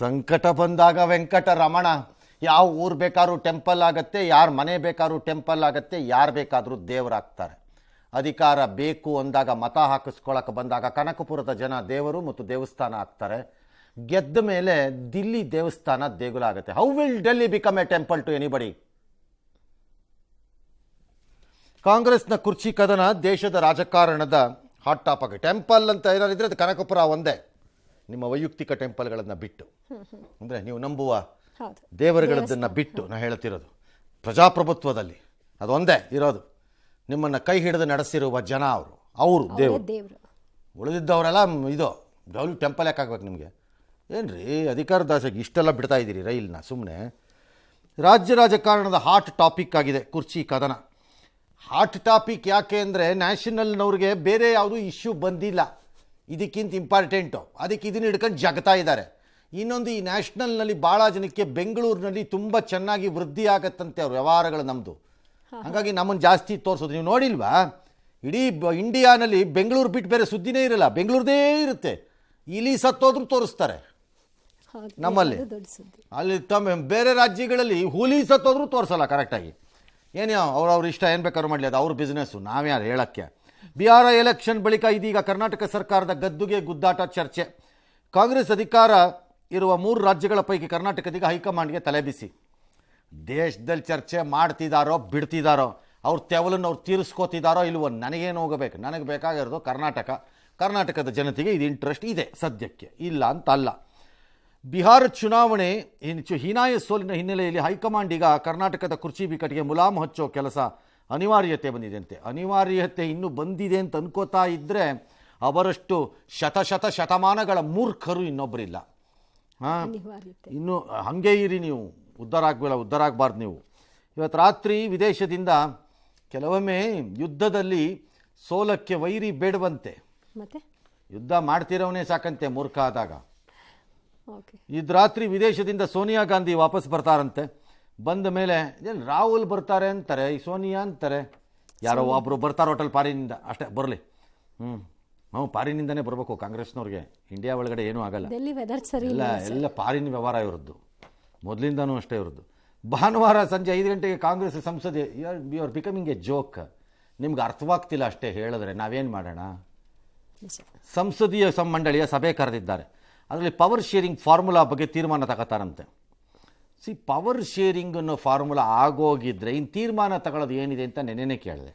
ಸಂಕಟ ಬಂದಾಗ ವೆಂಕಟರಮಣ. ಯಾವ ಊರು ಬೇಕಾದ್ರೂ ಟೆಂಪಲ್ ಆಗುತ್ತೆ, ಯಾರ ಮನೆ ಬೇಕಾದ್ರೂ ಟೆಂಪಲ್ ಆಗುತ್ತೆ, ಯಾರು ಬೇಕಾದರೂ ದೇವರಾಗ್ತಾರೆ. ಅಧಿಕಾರ ಬೇಕು ಅಂದಾಗ ಮತ ಹಾಕಿಸ್ಕೊಳ್ಳೋಕೆ ಬಂದಾಗ ಕನಕಪುರದ ಜನ ದೇವರು ಮತ್ತು ದೇವಸ್ಥಾನ ಆಗ್ತಾರೆ. ಗೆದ್ದ ಮೇಲೆ ದಿಲ್ಲಿ ದೇವಸ್ಥಾನ ದೇಗುಲ ಆಗುತ್ತೆ. How will Delhi become a temple to anybody? ಕಾಂಗ್ರೆಸ್ನ ಕುರ್ಚಿ ಕದನ ದೇಶದ ರಾಜಕಾರಣದ ಹಾಟ್ ಟಾಪಿಕ್. ಟೆಂಪಲ್ ಅಂತ ಏನಾರಿದ್ರೆ ಅದು ಕನಕಪುರ ಒಂದೇ, ನಿಮ್ಮ ವೈಯಕ್ತಿಕ ಟೆಂಪಲ್ಗಳನ್ನು ಬಿಟ್ಟು, ಅಂದರೆ ನೀವು ನಂಬುವ ದೇವರುಗಳದ್ದನ್ನು ಬಿಟ್ಟು ನಾ ಹೇಳ್ತಿರೋದು. ಪ್ರಜಾಪ್ರಭುತ್ವದಲ್ಲಿ ಅದೊಂದೇ ಇರೋದು. ನಿಮ್ಮನ್ನು ಕೈ ಹಿಡಿದು ನಡೆಸಿರುವ ಜನ ಅವರು ದೇವರು. ಉಳಿದಿದ್ದವರೆಲ್ಲ ಇದು ಡೌಲ್ ಟೆಂಪಲ್ ಯಾಕೆ ಆಗ್ಬೇಕು ನಿಮಗೆ? ಏನ್ರಿ ಅಧಿಕಾರ ದಾಸಕ್ಕೆ ಇಷ್ಟೆಲ್ಲ ಬಿಡ್ತಾ ಇದ್ದೀರಿ ರೈಲ್ನ ಸುಮ್ಮನೆ? ರಾಜ್ಯ ರಾಜಕಾರಣದ ಹಾಟ್ ಟಾಪಿಕ್ ಆಗಿದೆ ಕುರ್ಚಿ ಕದನ. ಹಾಟ್ ಟಾಪಿಕ್ ಯಾಕೆ ಅಂದರೆ ನ್ಯಾಷನಲ್ನವ್ರಿಗೆ ಬೇರೆ ಯಾವುದೂ ಇಶ್ಯೂ ಬಂದಿಲ್ಲ, ಇದಕ್ಕಿಂತ ಇಂಪಾರ್ಟೆಂಟು. ಅದಕ್ಕೆ ಇದನ್ನು ಹಿಡ್ಕೊಂಡು ಜಗ್ತಾ ಇದ್ದಾರೆ. ಇನ್ನೊಂದು, ಈ ನ್ಯಾಷನಲ್ನಲ್ಲಿ ಭಾಳ ಜನಕ್ಕೆ ಬೆಂಗಳೂರಿನಲ್ಲಿ ತುಂಬ ಚೆನ್ನಾಗಿ ವೃದ್ಧಿ ಆಗತ್ತಂತೆ ಅವ್ರ ವ್ಯವಹಾರಗಳು ನಮ್ಮದು. ಹಾಗಾಗಿ ನಮ್ಮನ್ನು ಜಾಸ್ತಿ ತೋರಿಸೋದು. ನೀವು ನೋಡಿಲ್ವಾ, ಇಡೀ ಇಂಡಿಯಾನಲ್ಲಿ ಬೆಂಗಳೂರು ಬಿಟ್ಟು ಬೇರೆ ಸುದ್ದಿನೇ ಇರಲ್ಲ, ಬೆಂಗಳೂರದೇ ಇರುತ್ತೆ. ಇಲ್ಲಿ ಸತ್ತೋದ್ರೂ ತೋರಿಸ್ತಾರೆ ನಮ್ಮಲ್ಲಿ. ಅಲ್ಲಿ ಬೇರೆ ರಾಜ್ಯಗಳಲ್ಲಿ ಹುಲಿ ಸತ್ತೋದ್ರೂ ತೋರಿಸಲ್ಲ ಕರೆಕ್ಟಾಗಿ. ಏನು ಅವ್ರವ್ರ ಇಷ್ಟ ಏನು ಬೇಕಾದ್ರೂ ಮಾಡಲಿ, ಅದು ಅವ್ರ ಬಿಸ್ನೆಸ್ಸು, ನಾವ್ಯಾರು ಹೇಳೋಕ್ಕೆ. ಬಿಹಾರ ಎಲೆಕ್ಷನ್ ಬಳಿಕ ಇದೀಗ ಕರ್ನಾಟಕ ಸರ್ಕಾರದ ಗದ್ದುಗೆ ಗುದ್ದಾಟ ಚರ್ಚೆ. ಕಾಂಗ್ರೆಸ್ ಅಧಿಕಾರ ಇರುವ 3 ರಾಜ್ಯಗಳ ಪೈಕಿ ಕರ್ನಾಟಕದೀಗ ಹೈಕಮಾಂಡ್ಗೆ ತಲೆಬಿಸಿ. ದೇಶದಲ್ಲಿ ಚರ್ಚೆ ಮಾಡ್ತಿದ್ದಾರೋ ಬಿಡ್ತಿದ್ದಾರೋ, ಅವ್ರ ತೆವಲನ್ನು ಅವ್ರು ತೀರಿಸ್ಕೋತಿದ್ದಾರೋ ಇಲ್ವೋ ನನಗೇನು ಹೋಗಬೇಕು. ನನಗೆ ಬೇಕಾಗಿರೋದು ಕರ್ನಾಟಕದ ಜನತೆಗೆ ಇದು ಇಂಟ್ರೆಸ್ಟ್ ಇದೆ ಸದ್ಯಕ್ಕೆ, ಇಲ್ಲ ಅಂತಲ್ಲ. ಬಿಹಾರ ಚುನಾವಣೆ ಹೀನಾಯ ಸೋಲಿನ ಹಿನ್ನೆಲೆಯಲ್ಲಿ ಹೈಕಮಾಂಡ್ ಈಗ ಕರ್ನಾಟಕದ ಕುರ್ಚಿ ಬಿಕ್ಕಟ್ಟಿಗೆ ಮುಲಾಮು ಹಚ್ಚೋ ಕೆಲಸ ಅನಿವಾರ್ಯತೆ ಬಂದಿದೆಯಂತೆ. ಅನಿವಾರ್ಯತೆ ಇನ್ನೂ ಬಂದಿದೆ ಅಂತ ಅನ್ಕೋತಾ ಇದ್ದರೆ ಅವರಷ್ಟು ಶತಮಾನಗಳ ಮೂರ್ಖರು ಇನ್ನೊಬ್ಬರಿಲ್ಲ. ಇನ್ನು ಹಾಗೇ ಇರಿ ನೀವು, ಉದ್ಧಾರ ಆಗಬಾರ್ದು ನೀವು. ಇವತ್ತು ರಾತ್ರಿ ವಿದೇಶದಿಂದ ಕೆಲವೊಮ್ಮೆ ಯುದ್ಧದಲ್ಲಿ ಸೋಲಕ್ಕೆ ವೈರಿ ಬೇಡವಂತೆ, ಯುದ್ಧ ಮಾಡ್ತಿರೋವನೇ ಸಾಕಂತೆ ಮೂರ್ಖ ಆದಾಗ. ಇದು ರಾತ್ರಿ ವಿದೇಶದಿಂದ ಸೋನಿಯಾ ಗಾಂಧಿ ವಾಪಸ್ ಬರ್ತಾರಂತೆ. ಬಂದ ಮೇಲೆ ಏನು ರಾಹುಲ್ ಬರ್ತಾರೆ ಅಂತಾರೆ, ಈ ಸೋನಿಯಾ ಅಂತಾರೆ, ಯಾರೋ ಒಬ್ಬರು ಬರ್ತಾರೆ ಹೋಟೆಲ್ ಪಾರಿನಿಂದ, ಅಷ್ಟೇ ಬರಲಿ. ನಾವು ಪಾರಿನಿಂದನೇ ಬರಬೇಕು ಕಾಂಗ್ರೆಸ್ನವ್ರಿಗೆ. ಇಂಡಿಯಾ ಒಳಗಡೆ ಏನೂ ಆಗಲ್ಲ, ಎಲ್ಲ ಪಾರಿನ ವ್ಯವಹಾರ ಇವ್ರದ್ದು, ಮೊದಲಿಂದನೂ ಅಷ್ಟೇ ಇವ್ರದ್ದು. ಭಾನುವಾರ ಸಂಜೆ 5 ಗಂಟೆಗೆ ಕಾಂಗ್ರೆಸ್ ಸಂಸದೆ you are becoming a joke. ನಿಮ್ಗೆ ಅರ್ಥವಾಗ್ತಿಲ್ಲ ಅಷ್ಟೇ ಹೇಳಿದ್ರೆ, ನಾವೇನು ಮಾಡೋಣ? ಸಂಸದೀಯ ಮಂಡಳಿಯ ಸಭೆ ಕರೆದಿದ್ದಾರೆ. ಅದರಲ್ಲಿ ಪವರ್ ಶೇರಿಂಗ್ ಫಾರ್ಮುಲಾ ಬಗ್ಗೆ ತೀರ್ಮಾನ ತಗೋತಾರಂತೆ. ಪವರ್ ಶೇರಿಂಗ್ ಅನ್ನೋ ಫಾರ್ಮುಲಾ ಆಗೋಗಿದ್ರೆ ಇನ್ನು ತೀರ್ಮಾನ ತಗೊಳ್ಳೋದು ಏನಿದೆ ಅಂತ ನೆನ್ನೆ ಕೇಳಿದೆ.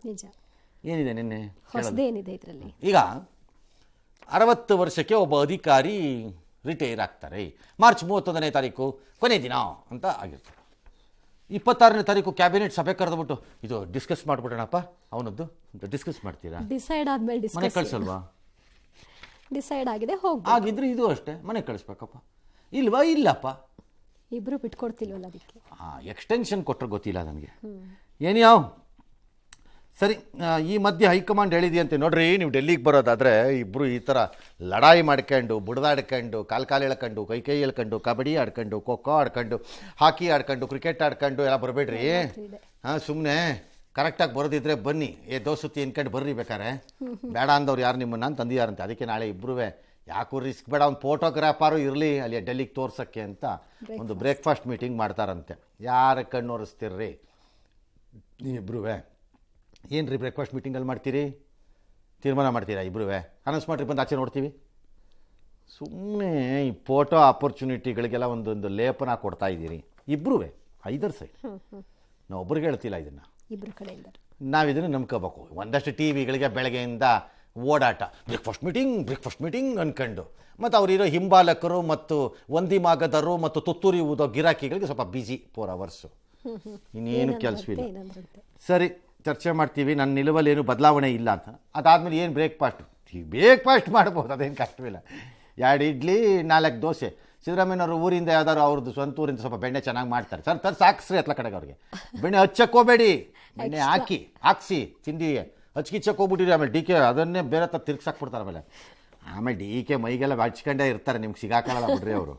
ಏನಿದೆ ನೆನ್ನೆ ಈಗ 60 ವರ್ಷಕ್ಕೆ ಒಬ್ಬ ಅಧಿಕಾರಿ ರಿಟೈರ್ ಆಗ್ತಾರೆ. ಮಾರ್ಚ್ 31ನೇ ತಾರೀಕು ಕೊನೆ ದಿನ ಅಂತ ಆಗಿರ್ತಾರೆ. 26ನೇ ತಾರೀಕು ಕ್ಯಾಬಿನೆಟ್ ಸಭೆ ಕರೆದ್ಬಿಟ್ಟು ಇದು ಡಿಸ್ಕಸ್ ಮಾಡಿಬಿಡೋಣಪ್ಪ ಅವನದ್ದು ಅಂತ ಡಿಸ್ಕಸ್ ಮಾಡ್ತೀರಾ? ಡಿಸೈಡ್ ಆದ್ಮೇಲೆ ಮನೆ ಕಳಿಸಲ್ವಾ? ಡಿಸೈಡ್ ಆಗಿದೆ ಆಗಿದ್ರೆ ಇದು ಅಷ್ಟೇ, ಮನೆ ಕಳಿಸ್ಬೇಕಪ್ಪ. ಇಲ್ವಾ? ಇಲ್ಲಪ್ಪ, ಇಬ್ರು ಬಿಟ್ಕೊಡ್ತಿಲ್ವಲ್ಲ ಅದಕ್ಕೆ. ಎಕ್ಸ್ಟೆನ್ಷನ್ ಕೊಟ್ಟರೆ ಗೊತ್ತಿಲ್ಲ ನನಗೆ. ಏನ್ಯಾವ ಸರಿ. ಈ ಮಧ್ಯೆ ಹೈಕಮಾಂಡ್ ಹೇಳಿದೆಯಂತೆ, ನೋಡ್ರಿ ನೀವು ಡೆಲ್ಲಿಗೆ ಬರೋದಾದರೆ ಇಬ್ಬರು ಈ ಥರ ಲಡಾಯಿ ಮಾಡ್ಕೊಂಡು, ಬುಡ್ದಾಡ್ಕೊಂಡು, ಕಾಲು ಎಳ್ಕೊಂಡು, ಕೈ ಎಳ್ಕೊಂಡು, ಕಬಡ್ಡಿ ಆಡ್ಕೊಂಡು, ಖೋ ಖೋ ಆಡ್ಕೊಂಡು, ಹಾಕಿ ಆಡ್ಕೊಂಡು, ಕ್ರಿಕೆಟ್ ಆಡ್ಕೊಂಡು ಎಲ್ಲ ಬರಬೇಡ್ರಿ. ಸುಮ್ಮನೆ ಕರೆಕ್ಟಾಗಿ ಬರೋದಿದ್ರೆ ಬನ್ನಿ, ದೋಸುತ್ತಿ ಅನ್ಕೊಂಡು ಬರ್ರಿ, ಬೇಕಾರೆ ಬೇಡ ಅಂದವ್ರು ಯಾರು ನಿಮ್ಮನ್ನು ತಂದಿಯಾರಂತೆ. ಅದಕ್ಕೆ ನಾಳೆ ಇಬ್ಬರೂ ಯಾಕೂ ರಿಸ್ಕ್ ಬೇಡ, ಒಂದು ಫೋಟೋಗ್ರಾಫರು ಇರಲಿ ಅಲ್ಲಿ ಡೆಲ್ಲಿಗೆ ತೋರ್ಸೋಕ್ಕೆ ಅಂತ ಒಂದು ಬ್ರೇಕ್ಫಾಸ್ಟ್ ಮೀಟಿಂಗ್ ಮಾಡ್ತಾರಂತೆ. ಯಾರ ಕಣ್ಣು ಒರೆಸ್ತಿರ್ರಿ ಇಬ್ಬರೂ? ಏನು ರೀ ಬ್ರೇಕ್ಫಾಸ್ಟ್ ಮೀಟಿಂಗಲ್ಲಿ ಮಾಡ್ತೀರಿ? ತೀರ್ಮಾನ ಮಾಡ್ತೀರಾ ಇಬ್ಬರೂ? ಅನೌನ್ಸ್ ಮಾಡಿರಿ, ಬಂದು ಆಚೆ ನೋಡ್ತೀವಿ. ಸುಮ್ಮನೆ ಈ ಫೋಟೋ ಆಪರ್ಚುನಿಟಿಗಳಿಗೆಲ್ಲ ಒಂದೊಂದು ಲೇಪನ ಕೊಡ್ತಾ ಇದ್ದೀರಿ ಇಬ್ಬರೂ, ಐದರ್ ಸೈಡ್. ನಾವು ಒಬ್ರಿಗೆ ಹೇಳ್ತಿಲ್ಲ ಇದನ್ನು, ಇಬ್ಬರು ಕಡೆಯಿಂದ ನಾವು ಇದನ್ನು ನಂಬ್ಕೋಬೇಕು. ಒಂದಷ್ಟು ಟಿ ವಿಗಳಿಗೆ ಬೆಳಗ್ಗೆಯಿಂದ ಓಡಾಟ, ಬ್ರೇಕ್ಫಾಸ್ಟ್ ಮೀಟಿಂಗ್ ಅಂದ್ಕೊಂಡು. ಮತ್ತು ಅವರಿರೋ ಹಿಂಬಾಲಕರು ಮತ್ತು ವಂದಿಮಾಗದರು ಮತ್ತು ತುತ್ತೂರಿ ಊದೋ ಗಿರಾಕಿಗಳಿಗೆ ಸ್ವಲ್ಪ ಬ್ಯುಸಿ 4 ಅವರ್ಸು, ಇನ್ನೇನು ಕೆಲಸವಿಲ್ಲ. ಸರಿ, ಚರ್ಚೆ ಮಾಡ್ತೀವಿ. ನನ್ನ ನಿಲುವಲ್ಲಿ ಏನು ಬದಲಾವಣೆ ಇಲ್ಲ ಅಂತ. ಅದಾದಮೇಲೆ ಏನು ಬ್ರೇಕ್ಫಾಸ್ಟ್ ಮಾಡ್ಬೋದು, ಅದೇನು ಕಷ್ಟವಿಲ್ಲ. 2 ಇಡ್ಲಿ 4 ದೋಸೆ. ಸಿದ್ದರಾಮಯ್ಯನವರು ಊರಿಂದ ಯಾವ್ದಾದ್ರು ಅವ್ರದ್ದು ಸ್ವಂತ ಊರಿಂದ ಸ್ವಲ್ಪ ಬೆಣ್ಣೆ ಚೆನ್ನಾಗಿ ಮಾಡ್ತಾರೆ. ಸರ್ ಸಾಕ್ಸ್ರಿ ಅತ್ಲ ಕಡೆಗೆ ಅವ್ರಿಗೆ ಬೆಣ್ಣೆ ಹಚ್ಚಕ್ಕೋಬೇಡಿ, ಬೆಣ್ಣೆ ಹಾಕ್ಸಿ ತಿಂಡಿ ಹಚ್ಕಿಚ್ಚಕ್ಕೆ ಹೋಗ್ಬಿಟ್ಟಿರಿ. ಆಮೇಲೆ ಡಿ ಕೆ ಅದನ್ನೇ ಬೇರೆ ತರ ತಿರ್ಗ್ಸಾಕ್ಬಿಡ್ತಾರೆ. ಆಮೇಲೆ ಡಿ ಕೆ ಮೈಗೆಲ್ಲ ಹಚ್ಕೊಂಡೇ ಇರ್ತಾರೆ, ನಿಮ್ಗೆ ಸಿಗಾಕಲ್ಲ ಬಿಡ್ರಿ ಅವರು.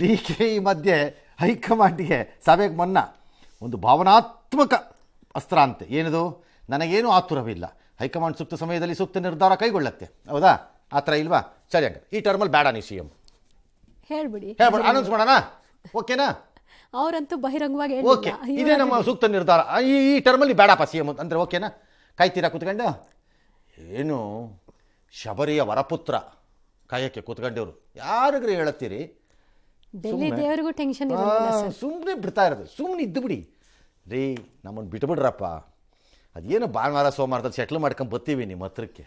ಡಿ ಕೆ ಈ ಮಧ್ಯೆ ಹೈಕಮಾಂಡ್ಗೆ ಸಭೆಗೆ ಮುನ್ನ ಒಂದು ಭಾವನಾತ್ಮಕ ಅಸ್ತ್ರ ಅಂತೆ. ಏನದು? ನನಗೇನು ಆತುರವಿಲ್ಲ, ಹೈಕಮಾಂಡ್ ಸೂಕ್ತ ಸಮಯದಲ್ಲಿ ಸೂಕ್ತ ನಿರ್ಧಾರ ಕೈಗೊಳ್ಳುತ್ತೆ. ಹೌದಾ? ಆ ಥರ ಇಲ್ವಾ? ಸರಿ, ಹಂಗೆ ಈ ಟರ್ಮಲ್ಲಿ ಬೇಡ ನೀವು CM ಹೇಳ್ಬಿಡಿ. ಹೇಳ್ಬೇಡ, ಅನೌನ್ಸ್ ಮಾಡೋಣ, ಓಕೆನಾ? ಅವರಂತೂ ಬಹಿರಂಗವಾಗಿ ಓಕೆ, ಇದೇ ನಮ್ಮ ಸೂಕ್ತ ನಿರ್ಧಾರ. ಈ ಟರ್ಮಲ್ಲಿ ಬೇಡಪ್ಪ ಸಿ ಎಂ ಅಂದರೆ ಓಕೆನಾ? ಕಾಯ್ತೀರಾ ಕೂತ್ಕೊಂಡು? ಏನು ಶಬರಿಯ ವರಪುತ್ರ ಕಾಯಕ್ಕೆ ಕೂತ್ಕೊಂಡವ್ರು ಯಾರಿಗ್ರಿ ಹೇಳತ್ತೀರಿ? ಡೆಲ್ಲಿ ದೇವರಿಗೂ ಟೆನ್ಷನ್ ಇರೋದಿಲ್ಲ ಸರ್. ಸುಮ್ಮನೆ ಬಿಡ್ತಾ ಇರೋದು, ಸುಮ್ಮನೆ ಇದ್ದು ಬಿಡಿ ರೀ, ನಮ್ಮನ್ನು ಬಿಟ್ಬಿಡ್ರಪ್ಪ. ಅದೇನು ಭಾನುವಾರ ಸೋಮವಾರದಲ್ಲಿ ಸೆಟ್ಲ್ ಮಾಡ್ಕೊಂಡು ಬರ್ತೀವಿ ನಿಮ್ಮ ಹತ್ರಕ್ಕೆ.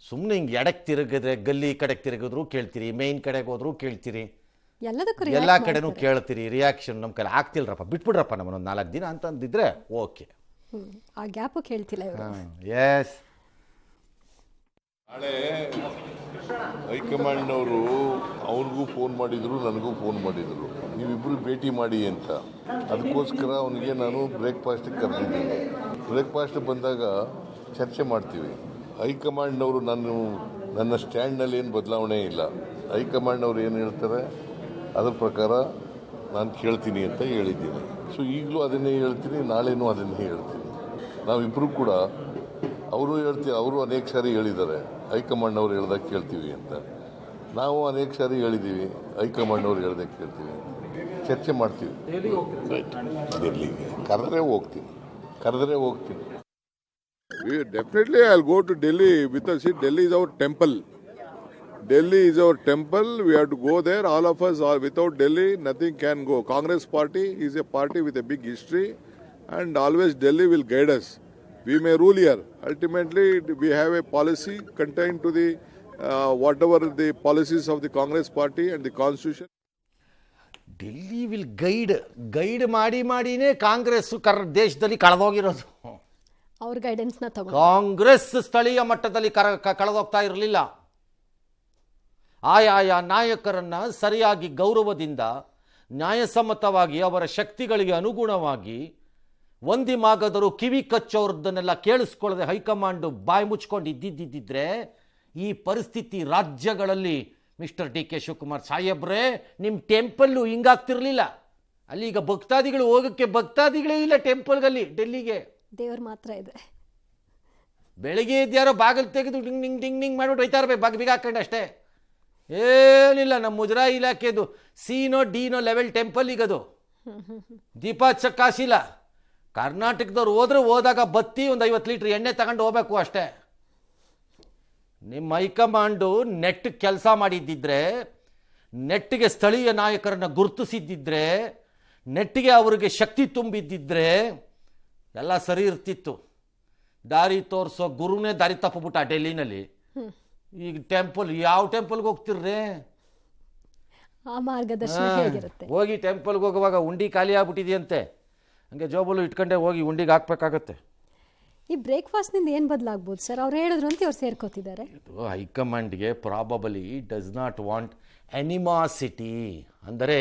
ಸುಮ್ಮನೆ ಹಿಂಗೆ ಎಡಕ್ಕೆ ತಿರುಗಿದ್ರೆ ಗಲ್ಲಿ ಕಡೆಗೆ ತಿರುಗಿದ್ರು ಕೇಳ್ತೀರಿ, ಮೇಯ್ನ್ ಕಡೆಗೆ ಹೋದ್ರು ಕೇಳ್ತೀರಿ, ಎಲ್ಲದಕ್ಕೂ ಎಲ್ಲ ಕಡೆನೂ ಕೇಳ್ತೀರಿ. ರಿಯಾಕ್ಷನ್ ನಮ್ಮ ಕೈಲಿ ಆಗ್ತಿಲ್ರಪ್ಪ, ಬಿಟ್ಬಿಡ್ರಪ್ಪ ನಮ್ಮನ್ನೊಂದು 4 ದಿನ ಅಂತಂದಿದ್ರೆ ಓಕೆ. ಆ ಗ್ಯಾಪು ಕೇಳ್ತಿಲ್ಲ ಇವರು. ಎಸ್, ನಾಳೆ ಹೈಕಮಾಂಡ್ನವರು ಅವನಿಗೂ ಫೋನ್ ಮಾಡಿದರು, ನನಗೂ ಫೋನ್ ಮಾಡಿದರು, ನೀವಿಬ್ಬರು ಭೇಟಿ ಮಾಡಿ ಅಂತ. ಅದಕ್ಕೋಸ್ಕರ ಅವನಿಗೆ ನಾನು ಬ್ರೇಕ್ಫಾಸ್ಟಿಗೆ ಕರೆದಿದ್ದೀನಿ. ಬ್ರೇಕ್ಫಾಸ್ಟ್ ಬಂದಾಗ ಚರ್ಚೆ ಮಾಡ್ತೀವಿ. ಹೈಕಮಾಂಡ್ನವರು ನನ್ನ ಸ್ಟ್ಯಾಂಡ್ನಲ್ಲಿ ಏನು ಬದಲಾವಣೆ ಇಲ್ಲ. ಹೈಕಮಾಂಡ್ನವ್ರು ಏನು ಹೇಳ್ತಾರೆ ಅದ್ರ ಪ್ರಕಾರ ನಾನು ಕೇಳ್ತೀನಿ ಅಂತ ಹೇಳಿದ್ದೀನಿ. ಸೊ ಈಗಲೂ ಅದನ್ನೇ ಹೇಳ್ತೀನಿ, ನಾಳೆನೂ ಅದನ್ನೇ ಹೇಳ್ತೀನಿ. ನಾವಿಬ್ಬರು ಕೂಡ ಅವರು ಅನೇಕ ಸಾರಿ ಹೇಳಿದ್ದಾರೆ ಹೈಕಮಾಂಡ್ನವ್ರು ಹೇಳ್ದಾಗ ಕೇಳ್ತೀವಿ ಅಂತ. ನಾವು ಅನೇಕ ಸಾರಿ ಹೇಳಿದ್ದೀವಿ ಹೈಕಮಾಂಡ್ನವ್ರು ಹೇಳ್ದಾಗ ಕೇಳ್ತೀವಿ ಅಂತ. ಚರ್ಚೆ ಮಾಡ್ತೀವಿ. ಡೆಲ್ಲಿಗೆ ಕರೆದ್ರೆ ಹೋಗ್ತೀನಿ. Definitely, I'll go to Delhi because see, Delhi is our temple. We have to go there. All of us are without Delhi, nothing can go. Congress party is a party with a big history, and always Delhi will guide us. We may rule here. Ultimately, we have a policy contained to the whatever the policies of the Congress party and the constitution. Delhi will guide ಮಾಡಿನೇ ಕಾಂಗ್ರೆಸ್ ದೇಶದಲ್ಲಿ ಕಳೆದೋಗಿರೋದು. ಅವ್ರ ಗೈಡೆನ್ಸ್ನ ತಗೊಂಡು ಕಾಂಗ್ರೆಸ್ ಸ್ಥಳೀಯ ಮಟ್ಟದಲ್ಲಿ ಕಳೆದೋಗ್ತಾ ಇರಲಿಲ್ಲ. ಆಯಾಯ ನಾಯಕರನ್ನ ಸರಿಯಾಗಿ ಗೌರವದಿಂದ ನ್ಯಾಯಸಮ್ಮತವಾಗಿ ಅವರ ಶಕ್ತಿಗಳಿಗೆ ಅನುಗುಣವಾಗಿ ಒಂದಿಮಾಗದರೂ ಕಿವಿ ಕಚ್ಚೋರ್ದನ್ನೆಲ್ಲ ಕೇಳಿಸ್ಕೊಳ್ಳದೆ ಹೈಕಮಾಂಡು ಬಾಯಿ ಮುಚ್ಕೊಂಡು ಇದ್ದಿದ್ದಿದ್ರೆ ಈ ಪರಿಸ್ಥಿತಿ ರಾಜ್ಯಗಳಲ್ಲಿ ಮಿಸ್ಟರ್ ಡಿ ಕೆ ಶಿವಕುಮಾರ್ ಸಾಹೇಬ್ರೆ ನಿಮ್ಮ ಟೆಂಪಲ್ಲು ಹಿಂಗಾಗ್ತಿರ್ಲಿಲ್ಲ. ಅಲ್ಲಿ ಈಗ ಭಕ್ತಾದಿಗಳು ಹೋಗೋಕ್ಕೆ ಭಕ್ತಾದಿಗಳೇ ಇಲ್ಲ ಟೆಂಪಲ್ಗಲ್ಲಿ. ಡೆಲ್ಲಿಗೆ ದೇವ್ರು ಮಾತ್ರ ಇದೆ. ಬೆಳಗ್ಗೆ ಇದ್ಯಾರೋ ಬಾಗಿಲು ತೆಗೆದು ಡಿಂಗ್ ಡಿಂಗ್ ಡಿಂಗ್ ಡಿಂಗ್ ಮಾಡಿಬಿಟ್ಟು ಹೋಯ್ತಾ ಇರಬೇಕು, ಬೀಗ ಹಾಕೊಂಡು ಅಷ್ಟೇ. ಏನಿಲ್ಲ, ನಮ್ಮ ಮುಜರಾಯಿ ಇಲಾಖೆದು ಸಿನೋ ಡಿನೋ ಲೆವೆಲ್ ಟೆಂಪಲ್ ಈಗದು. ದೀಪ ಹಚ್ಚಕ್ಕೆ ಕಾಸಿಲ್ಲ. ಕರ್ನಾಟಕದವ್ರು ಹೋದಾಗ ಬತ್ತಿ ಒಂದು 50 ಲೀಟ್ರ್ ಎಣ್ಣೆ ತಗೊಂಡು ಹೋಗ್ಬೇಕು ಅಷ್ಟೇ. ನಿಮ್ಮ ಹೈಕಮಾಂಡು ನೆಟ್ ಕೆಲಸ ಮಾಡಿದ್ದಿದ್ರೆ, ನೆಟ್ಟಿಗೆ ಸ್ಥಳೀಯ ನಾಯಕರನ್ನು ಗುರುತಿಸಿದ್ದಿದ್ರೆ, ನೆಟ್ಟಿಗೆ ಅವರಿಗೆ ಶಕ್ತಿ ತುಂಬಿದ್ದಿದ್ರೆ ಎಲ್ಲ ಸರಿ ಇರ್ತಿತ್ತು. ದಾರಿ ತೋರಿಸೋ ಗುರುನೇ ದಾರಿ ತಪ್ಪಬಿಟ್ಟ ಡೆಲ್ಲಿನಲ್ಲಿ. ಈಗ ಯಾವ ಟೆಂಪಲ್ಗೆ ಹೋಗ್ತಿರ್ರೆ? ಆ ಮಾರ್ಗದರ್ಶನ ಹೇಗಿರುತ್ತೆ? ಹೋಗಿ ಟೆಂಪಲ್ಗೆ ಹೋಗುವಾಗ ಉಂಡಿ ಖಾಲಿ ಆಗ್ಬಿಟ್ಟಿದೆಯಂತೆ, ಹಂಗೆ ಜೋಬಲು ಇಟ್ಕೊಂಡೆ ಹೋಗಿ ಉಂಡಿಗೆ ಹಾಕ್ಬೇಕಾಗತ್ತೆ. ಈ ಬ್ರೇಕ್ಫಾಸ್ಟ್ನಿಂದ ಏನು ಬದಲಾಗ್ಬೋದು ಸರ್? ಅವ್ರು ಹೇಳಿದ್ರು ಅಂತ ಅವ್ರು ಸೇರ್ಕೋತಿದ್ದಾರೆ. ಹೈಕಮಾಂಡ್ಗೆ ಪ್ರಾಬಬಲಿ ಡಸ್ ನಾಟ್ ವಾಂಟ್ ಎನಿಮಾಸಿಟಿ, ಅಂದರೆ